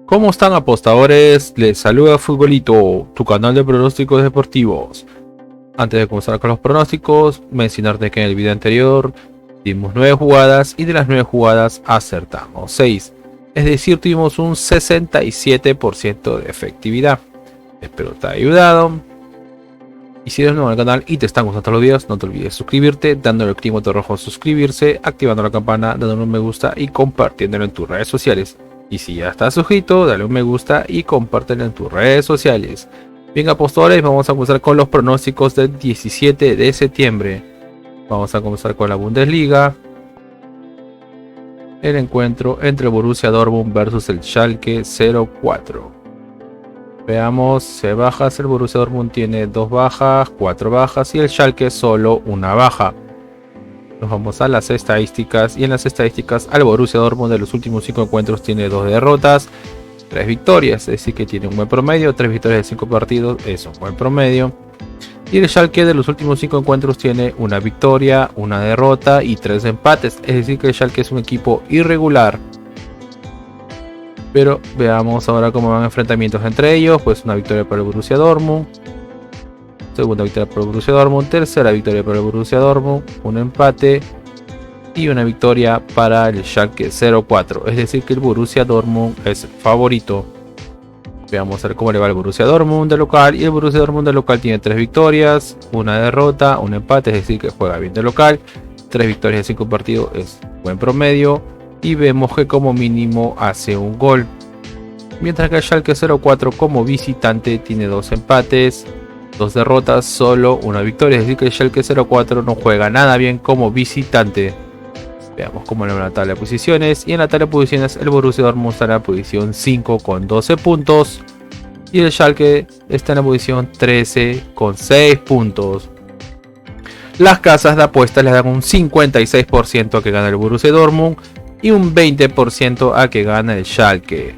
¿Cómo están, apostadores? Les saluda Futbolito, tu canal de pronósticos deportivos. Antes de comenzar con los pronósticos, mencionarte que en el video anterior dimos 9 jugadas y de las 9 jugadas acertamos 6. Es decir, tuvimos un 67% de efectividad. Espero te haya ayudado. Y si eres nuevo en el canal y te están gustando los videos, no te olvides suscribirte, dándole el clic botón rojo suscribirse, activando la campana, dándole un me gusta y compartiéndolo en tus redes sociales. Y si ya estás suscrito, dale un me gusta y compártelo en tus redes sociales. Bien, apostadores, vamos a comenzar con los pronósticos del 17 de septiembre. Vamos a comenzar con la Bundesliga. El encuentro entre el Borussia Dortmund versus el Schalke 04. Veamos, se bajas, el Borussia Dortmund tiene 2 bajas, 4 bajas y el Schalke solo una baja. Nos vamos a las estadísticas y en las estadísticas al Borussia Dortmund de los últimos 5 encuentros tiene 2 derrotas, 3 victorias, es decir que tiene un buen promedio, 3 victorias de 5 partidos es un buen promedio. Y el Schalke de los últimos 5 encuentros tiene una victoria, una derrota y 3 empates, es decir que el Schalke es un equipo irregular. Pero veamos ahora cómo van enfrentamientos entre ellos. Pues una victoria para el Borussia Dortmund, segunda victoria para el Borussia Dortmund, tercera victoria para el Borussia Dortmund, un empate y una victoria para el Schalke 04. Es decir que el Borussia Dortmund es el favorito. Veamos a ver cómo le va al Borussia Dortmund de local. Y el Borussia Dortmund de local tiene 3 victorias, una derrota, un empate, es decir que juega bien de local. 3 victorias de 5 partidos es buen promedio. Y vemos que como mínimo hace un gol. Mientras que el Schalke 04 como visitante tiene 2 empates, 2 derrotas, solo una victoria. Es decir que el Schalke 04 no juega nada bien como visitante. Veamos cómo le va la tabla de posiciones. Y en la tabla de posiciones el Borussia Dortmund está en la posición 5 con 12 puntos. Y el Schalke está en la posición 13 con 6 puntos. Las casas de apuestas le dan un 56% a que gana el Borussia Dortmund y un 20% a que gana el Schalke.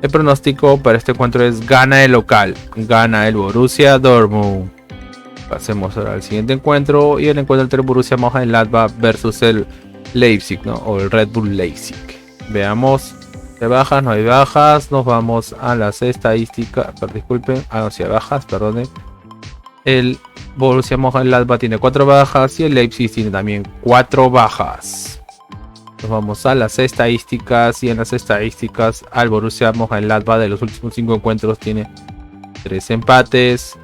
El pronóstico para este encuentro es gana el local, gana el Borussia Dortmund. Pasemos ahora al siguiente encuentro, y el encuentro entre el Borussia Mönchengladbach versus el Leipzig, ¿no? O el Red Bull Leipzig. Veamos, de bajas, no hay bajas, nos vamos a las estadísticas, disculpen, hacia bajas, perdonen. El Borussia Mönchengladbach tiene 4 bajas y el Leipzig tiene también 4 bajas. Nos vamos a las estadísticas y en las estadísticas al Borussia Mönchengladbach de los últimos 5 encuentros tiene 3 empates,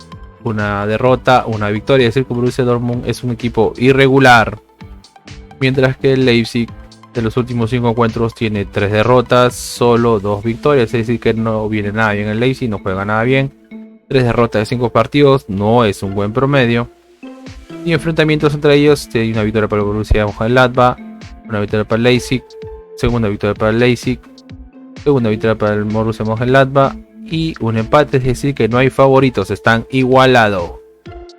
una derrota, una victoria. Es decir que el Borussia Dortmund es un equipo irregular. Mientras que el Leipzig de los últimos 5 encuentros tiene 3 derrotas, solo 2 victorias. Es decir que no viene nada bien el Leipzig, no juega nada bien. 3 derrotas de 5 partidos no es un buen promedio. Y enfrentamientos entre ellos, hay una victoria para el Borussia Mönchengladbach, una victoria para el Leipzig, segunda victoria para el Leipzig, segunda victoria para el Borussia Mönchengladbach y un empate, es decir que no hay favoritos, están igualados.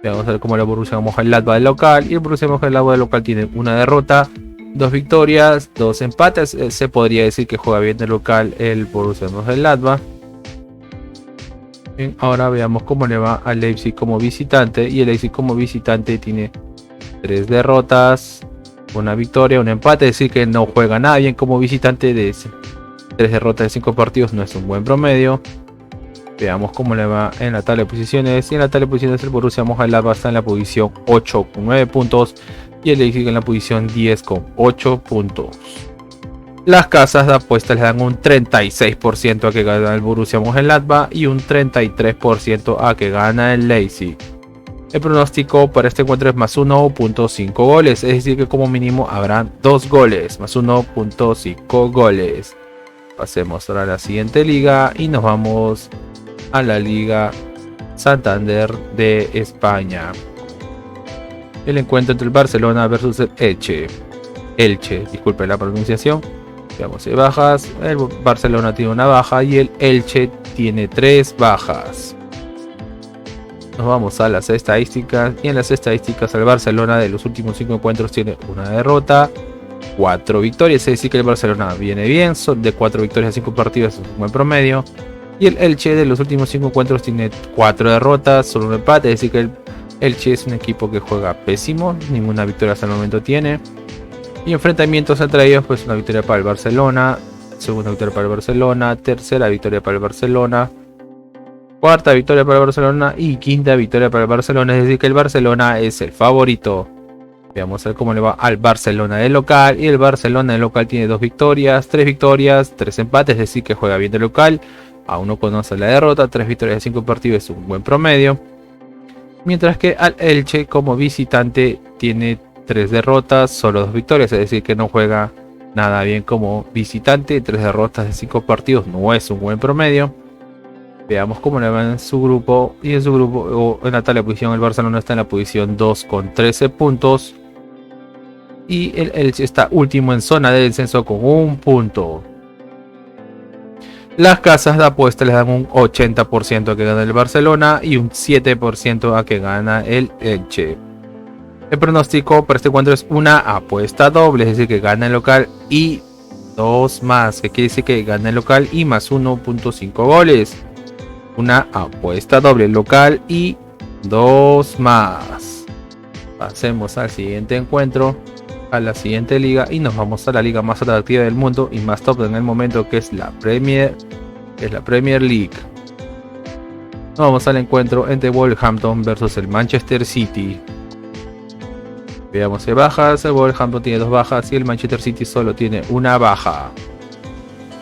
Vamos a ver cómo el Borussia Mönchengladbach de local, y el Borussia Mönchengladbach de local tiene una derrota, 2 victorias, 2 empates. Se podría decir que juega bien de local el Borussia Mönchengladbach. Bien, ahora veamos cómo le va al Leipzig como visitante, y el Leipzig como visitante tiene 3 derrotas, una victoria, un empate, es decir que no juega nada bien como visitante. De 3 derrotas de 5 partidos no es un buen promedio. Veamos cómo le va en la tabla de posiciones. Y en la tabla de posiciones el Borussia Mönchengladbach está en la posición 8 con 9 puntos y el Leipzig en la posición 10 con 8 puntos. Las casas de apuestas le dan un 36% a que gana el Borussia Mönchengladbach y un 33% a que gana el Leipzig. El pronóstico para este encuentro es más 1.5 goles, es decir que como mínimo habrán 2 goles, más 1.5 goles. Pasemos ahora a la siguiente liga y nos vamos a la Liga Santander de España. El encuentro entre el Barcelona versus el Elche, disculpe la pronunciación. Veamos si hay bajas. El Barcelona tiene una baja y el Elche tiene 3 bajas. Nos vamos a las estadísticas y en las estadísticas el Barcelona de los últimos 5 encuentros tiene una derrota, 4 victorias, es decir que el Barcelona viene bien, son de 4 victorias a 5 partidos, es un buen promedio. Y el Elche de los últimos 5 encuentros tiene 4 derrotas, solo un empate, es decir que el Elche es un equipo que juega pésimo, ninguna victoria hasta el momento tiene. Y enfrentamientos entre ellos, pues una victoria para el Barcelona, segunda victoria para el Barcelona, tercera victoria para el Barcelona, cuarta victoria para el Barcelona y quinta victoria para el Barcelona, es decir que el Barcelona es el favorito. Veamos a ver cómo le va al Barcelona de local, y el Barcelona de local tiene 2 victorias, 3 empates, es decir que juega bien de local, aún no conoce la derrota, 3 victorias de 5 partidos es un buen promedio. Mientras que al Elche como visitante tiene 3 derrotas, solo 2 victorias, es decir que no juega nada bien como visitante, 3 derrotas de 5 partidos no es un buen promedio. Veamos cómo le va en su grupo, y en su grupo en la tabla de posición el Barcelona está en la posición 2 con 13 puntos. Y el Elche está último en zona de descenso con 1 punto. Las casas de apuestas les dan un 80% a que gana el Barcelona y un 7% a que gana el Elche. El pronóstico para este encuentro es una apuesta doble, es decir que gana el local y 2 más, que quiere decir que gana el local y más 1.5 goles. Una apuesta doble local y 2 más. Pasemos al siguiente encuentro, a la siguiente liga, y nos vamos a la liga más atractiva del mundo y más top en el momento, que es la Premier League. Nos vamos al encuentro entre Wolverhampton versus el Manchester City. Veamos de bajas. El Wolverhampton tiene 2 bajas y el Manchester City solo tiene 1 baja.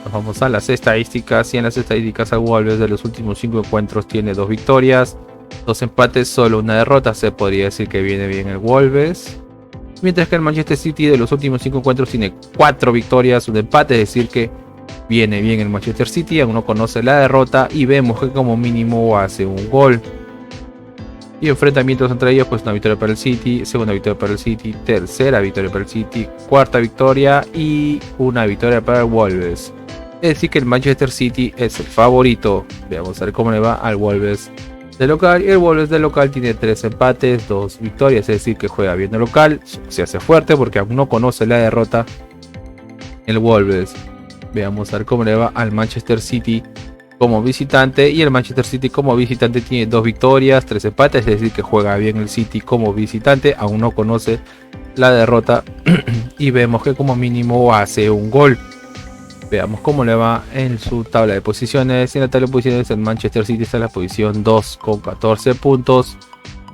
Nos vamos a las estadísticas, y en las estadísticas el Wolves de los últimos 5 encuentros tiene 2 victorias, 2 empates, solo 1 derrota, se podría decir que viene bien el Wolves. Mientras que el Manchester City de los últimos 5 encuentros tiene 4 victorias, 1 empate, es decir que viene bien el Manchester City, aún no conoce la derrota y vemos que como mínimo hace un gol. Y enfrentamientos entre ellos, pues una victoria para el City, segunda victoria para el City, tercera victoria para el City, cuarta victoria y una victoria para el Wolves. Es decir que el Manchester City es el favorito. Veamos a ver cómo le va al Wolves de local, y el Wolves de local tiene 3 empates, 2 victorias, es decir que juega bien de local, se hace fuerte porque aún no conoce la derrota el Wolves. Veamos a ver cómo le va al Manchester City como visitante, y el Manchester City como visitante tiene 2 victorias, 3 empates, es decir que juega bien el City como visitante, aún no conoce la derrota y vemos que como mínimo hace un gol. Veamos cómo le va en su tabla de posiciones. En la tabla de posiciones el Manchester City está en la posición 2 con 14 puntos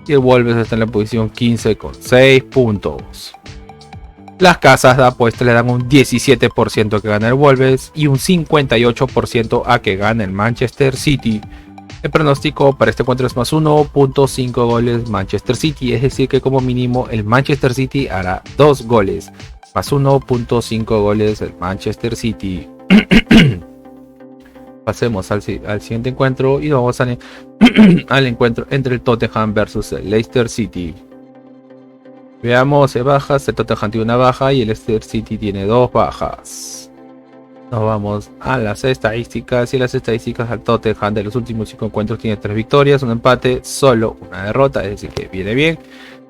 y el Wolves está en la posición 15 con 6 puntos. Las casas de apuestas le dan un 17% a que gana el Wolves y un 58% a que gana el Manchester City. El pronóstico para este encuentro es más 1.5 goles Manchester City, es decir que como mínimo el Manchester City hará 2 goles. Más 1.5 goles el Manchester City. Pasemos al siguiente encuentro y vamos al encuentro entre el Tottenham versus el Leicester City. Veamos bajas. El Tottenham tiene 1 baja y el Leicester City tiene 2 bajas. Nos vamos a las estadísticas, y en las estadísticas al Tottenham de los últimos 5 encuentros tiene 3 victorias, 1 empate, solo 1 derrota, es decir que viene bien.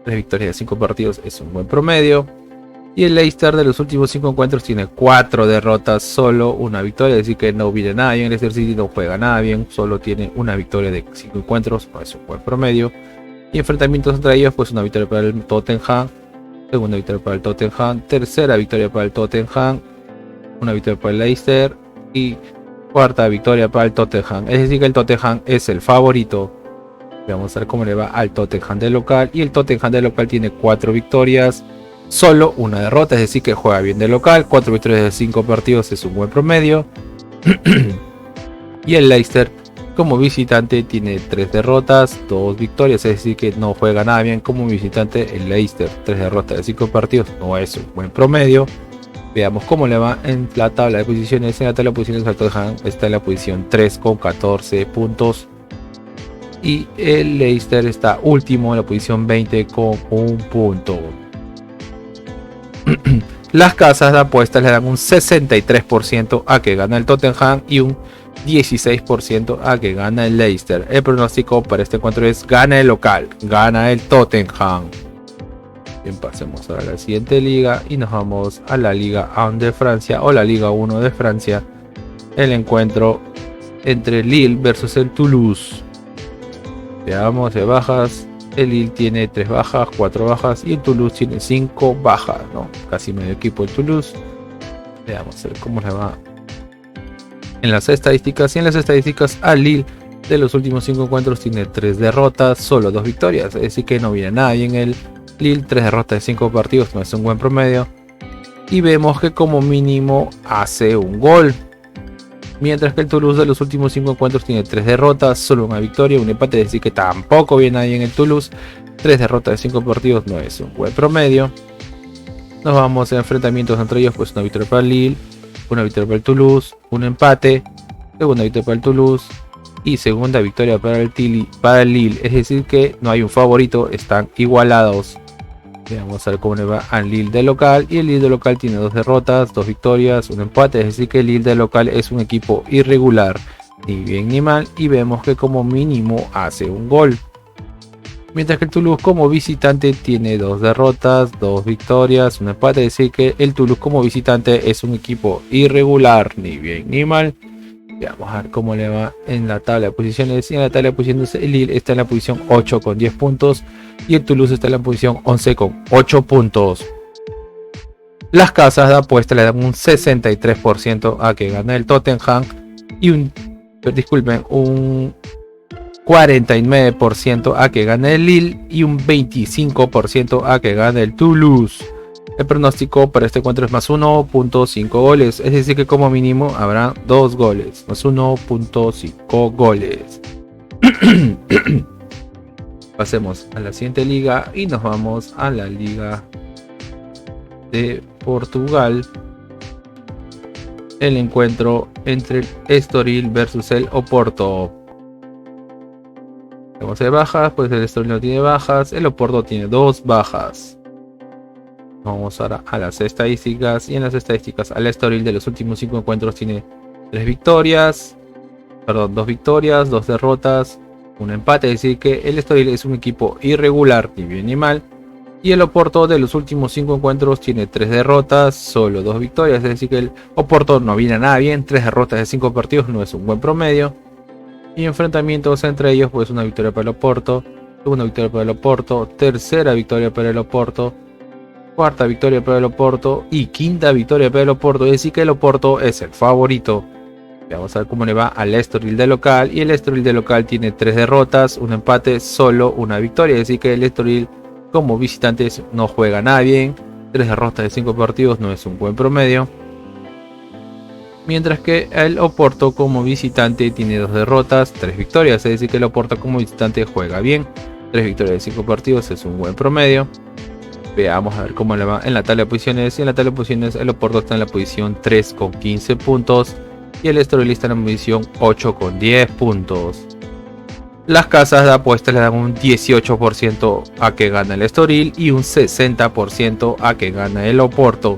3 victorias de 5 partidos es un buen promedio. Y el Leicester de los últimos 5 encuentros tiene 4 derrotas, solo 1 victoria, es decir que no viene nada bien. El Leicester City no juega nada bien, solo tiene 1 victoria de 5 encuentros, es un buen promedio. Y enfrentamientos entre ellos, pues una victoria para el Tottenham, segunda victoria para el Tottenham, tercera victoria para el Tottenham, una victoria para el Leicester y cuarta victoria para el Tottenham. Es decir que el Tottenham es el favorito. Vamos a ver cómo le va al Tottenham de local, y el Tottenham de local tiene 4 victorias, solo 1 derrota, es decir que juega bien de local. 4 victorias de 5 partidos es un buen promedio. Y el Leicester como visitante tiene 3 derrotas, 2 victorias, es decir que no juega nada bien como visitante el Leicester. 3 derrotas de 5 partidos no es un buen promedio. Veamos cómo le va en la tabla de posiciones. En la tabla de posiciones el Tottenham está en la posición 3 con 14 puntos. Y el Leicester está último en la posición 20 con 1 punto. Las casas de apuestas le dan un 63% a que gana el Tottenham y un 16% a que gana el Leicester. El pronóstico para este encuentro es gana el local, gana el Tottenham. Bien, pasemos a la siguiente liga y nos vamos a la Liga 1 de Francia, o la Liga 1 de Francia. El encuentro entre Lille versus el Toulouse. Veamos de bajas. El Lille tiene 3 bajas, 4 bajas y el Toulouse tiene 5 bajas, ¿no? Casi medio equipo el Toulouse. Veamos a ver cómo le va en las estadísticas. Y en las estadísticas, Al Lille de los últimos 5 encuentros tiene 3 derrotas, solo 2 victorias. Es decir que no viene nadie en el Lille. 3 derrotas de 5 partidos no es un buen promedio. Y vemos que como mínimo hace un gol. Mientras que el Toulouse de los últimos 5 encuentros tiene 3 derrotas, solo una victoria, un empate. Es decir que tampoco viene nadie en el Toulouse. 3 derrotas de 5 partidos no es un buen promedio. Nos vamos a enfrentamientos entre ellos, pues una victoria para el Lille, una victoria para el Toulouse, un empate, segunda victoria para el Toulouse y segunda victoria para el Lille. Es decir que no hay un favorito, están igualados. Vamos a ver cómo le va al Lille de local. Y el Lille de local tiene 2 derrotas, 2 victorias, un empate. Es decir que el Lille de local es un equipo irregular, ni bien ni mal. Y vemos que como mínimo hace un gol. Mientras que el Toulouse como visitante tiene 2 derrotas, 2 victorias, un empate. Es decir que el Toulouse como visitante es un equipo irregular, ni bien ni mal. Vamos a ver cómo le va en la tabla de posiciones. Y en la tabla de posiciones el Lille está en la posición 8 con 10 puntos. Y el Toulouse está en la posición 11 con 8 puntos. Las casas de apuesta le dan un 63% a que gane el Tottenham. Y un 49% a que gane el Lille. Y un 25% a que gane el Toulouse. El pronóstico para este encuentro es más 1.5 goles. Es decir que como mínimo habrá 2 goles. Más 1.5 goles. Pasemos a la siguiente liga y nos vamos a la liga de Portugal. El encuentro entre el Estoril versus el Oporto. Vamos a ver bajas, pues el Estoril no tiene bajas, el Oporto tiene 2 bajas. Vamos ahora a las estadísticas. Y en las estadísticas, el Estoril de los últimos 5 encuentros tiene 2 victorias, 2 derrotas, un empate. Es decir que el Estoril es un equipo irregular, ni bien ni mal. Y el Oporto de los últimos 5 encuentros tiene 3 derrotas, solo 2 victorias. Es decir que el Oporto no viene nada bien. 3 derrotas de 5 partidos no es un buen promedio. Y enfrentamientos entre ellos, pues una victoria para el Oporto, segunda victoria para el Oporto, tercera victoria para el Oporto, cuarta victoria para el Oporto y quinta victoria para el Oporto. Es decir que el Oporto es el favorito. Vamos a ver cómo le va al Estoril de local. Y el Estoril de local tiene 3 derrotas, un empate, solo una victoria. Es decir que el Estoril como visitantes no juega nada bien. 3 derrotas de 5 partidos no es un buen promedio. Mientras que el Oporto como visitante tiene 2 derrotas, 3 victorias. Es decir que el Oporto como visitante juega bien. 3 victorias de 5 partidos es un buen promedio. Veamos a ver cómo le va en la tabla de posiciones. Y en la tabla de posiciones el Oporto está en la posición 3 con 15 puntos. Y el Estoril está en la posición 8 con 10 puntos. Las casas de apuestas le dan un 18% a que gana el Estoril y un 60% a que gana el Oporto.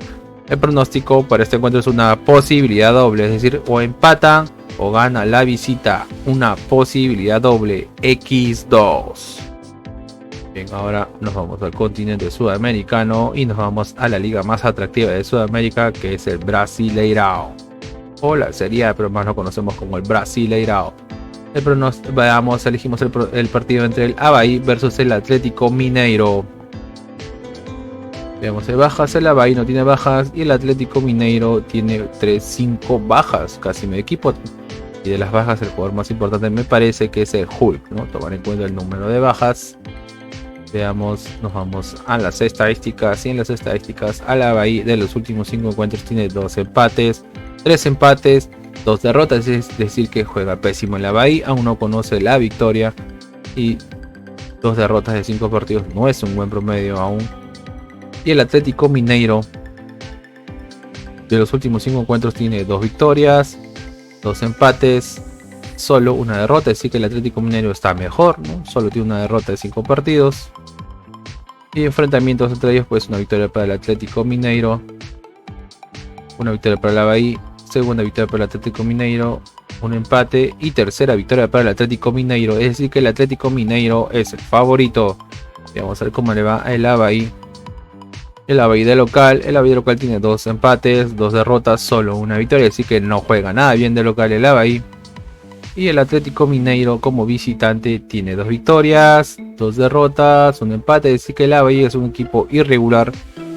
El pronóstico para este encuentro es una posibilidad doble, es decir, o empatan o gana la visita. Una posibilidad doble, X2. Bien, ahora nos vamos al continente sudamericano y nos vamos a la liga más atractiva de Sudamérica, que es el Brasileirao. O la serie, pero más lo conocemos como el Brasileirao. Elegimos el partido entre el Avaí versus el Atlético Mineiro. Veamos el bajas, el Avaí no tiene bajas y el Atlético Mineiro tiene 5 bajas, casi medio equipo. Y de las bajas el jugador más importante me parece que es el Hulk, ¿no? Tomar en cuenta el número de bajas. Veamos, nos vamos a las estadísticas. Y en las estadísticas, el Avaí de los últimos 5 encuentros tiene 2 empates, 3 empates, 2 derrotas. Es decir que juega pésimo el Avaí, aún no conoce la victoria. Y 2 derrotas de 5 partidos no es un buen promedio aún. Y el Atlético Mineiro de los últimos 5 encuentros tiene 2 victorias, 2 empates, solo una derrota. Es decir que el Atlético Mineiro está mejor, ¿no? Solo tiene una derrota de 5 partidos. Y enfrentamientos entre ellos, pues una victoria para el Atlético Mineiro, una victoria para el Avaí, segunda victoria para el Atlético Mineiro, un empate y tercera victoria para el Atlético Mineiro. Es decir que el Atlético Mineiro es el favorito. Y vamos a ver cómo le va el Avaí. El Avaí de local, tiene 2 empates, 2 derrotas, solo una victoria, así que no juega nada bien de local el Avaí. Y el Atlético Mineiro como visitante tiene 2 victorias, 2 derrotas, un empate, así que el Avaí es un equipo irregular.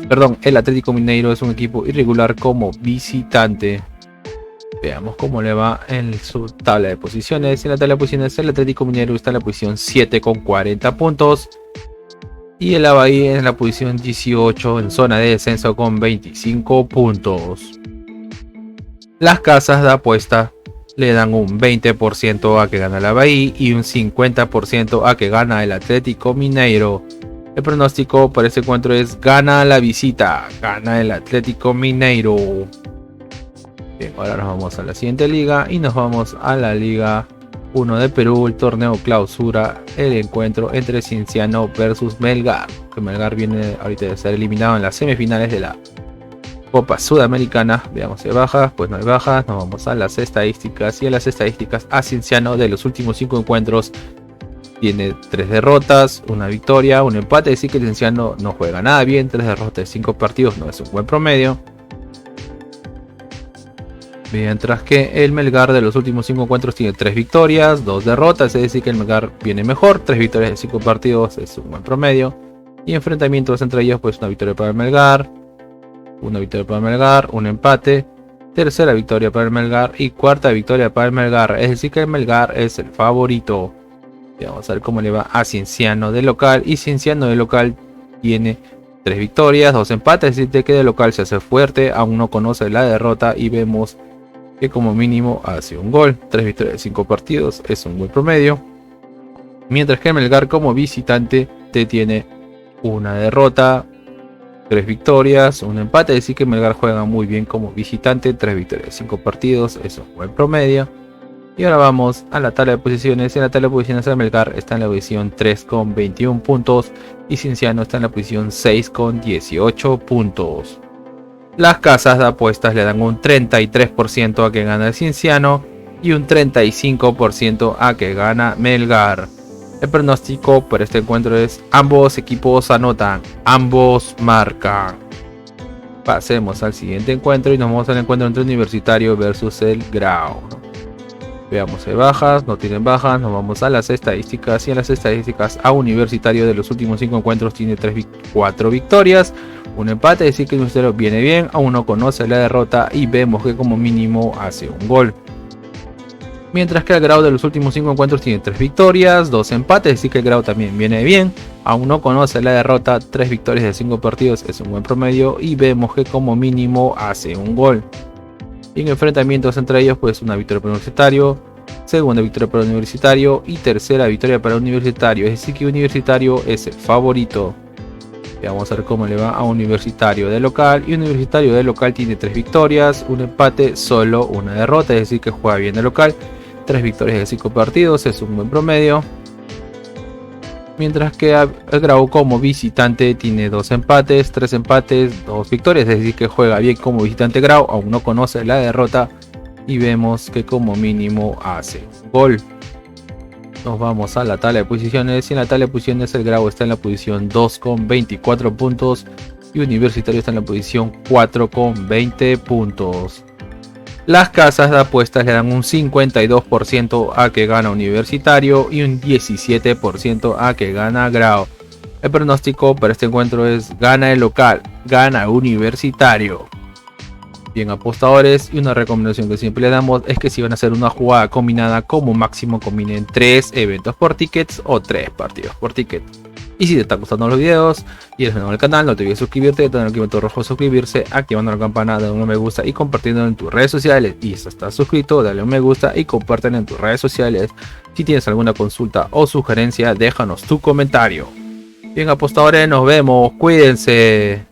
Perdón, el Atlético Mineiro es un equipo irregular como visitante. Veamos cómo le va en su tabla de posiciones. En la tabla de posiciones el Atlético Mineiro está en la posición 7 con 40 puntos. Y el Avaí en la posición 18 en zona de descenso con 25 puntos. Las casas de apuesta le dan un 20% a que gana el Avaí y un 50% a que gana el Atlético Mineiro. El pronóstico para este encuentro es gana la visita, gana el Atlético Mineiro. Bien, ahora nos vamos a la siguiente liga y nos vamos a la Liga 1 de Perú, el torneo clausura, el encuentro entre Cienciano versus Melgar. Que Melgar viene ahorita de ser eliminado en las semifinales de la Copa Sudamericana. Veamos si hay bajas, pues no hay bajas. Nos vamos a las estadísticas y en las estadísticas a Cienciano de los últimos 5 encuentros tiene 3 derrotas, 1 victoria, 1 empate. Es decir que el Cienciano no juega nada bien, 3 derrotas de 5 partidos no es un buen promedio. Mientras que el Melgar de los últimos 5 encuentros tiene 3 victorias, 2 derrotas, es decir que el Melgar viene mejor, 3 victorias de 5 partidos es un buen promedio. Y enfrentamientos entre ellos, pues una victoria para el Melgar, una victoria para el Melgar, un empate, tercera victoria para el Melgar y cuarta victoria para el Melgar, es decir que el Melgar es el favorito. Y vamos a ver cómo le va a Cienciano de local, y Cienciano de local tiene 3 victorias, 2 empates, es decir que de local se hace fuerte, aún no conoce la derrota y vemos que como mínimo hace un gol. 3 victorias de 5 partidos es un buen promedio. Mientras que Melgar como visitante te tiene una derrota, 3 victorias, un empate. Es decir que Melgar juega muy bien como visitante. 3 victorias de 5 partidos es un buen promedio. Y ahora vamos a la tabla de posiciones. En la tabla de posiciones el Melgar está en la posición 3 con 21 puntos. Y Cienciano está en la posición 6 con 18 puntos. Las casas de apuestas le dan un 33% a que gana el Cienciano y un 35% a que gana Melgar. El pronóstico para este encuentro es ambos equipos anotan, ambos marcan. Pasemos al siguiente encuentro y nos vamos al encuentro entre Universitario versus el Grau. Veamos si hay bajas, no tienen bajas, nos vamos a las estadísticas y en las estadísticas a Universitario de los últimos 5 encuentros tiene 4 victorias, un empate, es decir que el Universitario viene bien, aún no conoce la derrota y vemos que como mínimo hace un gol. Mientras que el Grau de los últimos 5 encuentros tiene 3 victorias, 2 empates, es decir que el Grau también viene bien, aún no conoce la derrota, 3 victorias de 5 partidos es un buen promedio y vemos que como mínimo hace un gol. Y en enfrentamientos entre ellos, pues una victoria para el Universitario, segunda victoria para el Universitario y tercera victoria para el Universitario. Es decir que Universitario es el favorito. Y vamos a ver cómo le va a Universitario de local. Y Universitario de local tiene 3 victorias, un empate, solo una derrota. Es decir que juega bien de local. 3 victorias de 5 partidos es un buen promedio. Mientras que el Grau como visitante tiene 2 empates, 3 empates, 2 victorias. Es decir que juega bien como visitante Grau, aún no conoce la derrota. Y vemos que como mínimo hace un gol. Nos vamos a la tabla de posiciones. Y en la tabla de posiciones el Grau está en la posición 2 con 24 puntos. Y Universitario está en la posición 4 con 20 puntos. Las casas de apuestas le dan un 52% a que gana Universitario y un 17% a que gana Grau. El pronóstico para este encuentro es gana el local, gana Universitario. Bien apostadores, y una recomendación que siempre le damos es que si van a hacer una jugada combinada, como máximo combinen 3 eventos por tickets o 3 partidos por ticket. Y si te están gustando los videos y eres nuevo al canal, no te olvides suscribirte, tener el botón rojo suscribirse, activando la campana, dale un me gusta y compartiendo en tus redes sociales. Y si estás suscrito, dale un me gusta y compártelo en tus redes sociales. Si tienes alguna consulta o sugerencia, déjanos tu comentario. Bien apostadores, nos vemos, cuídense.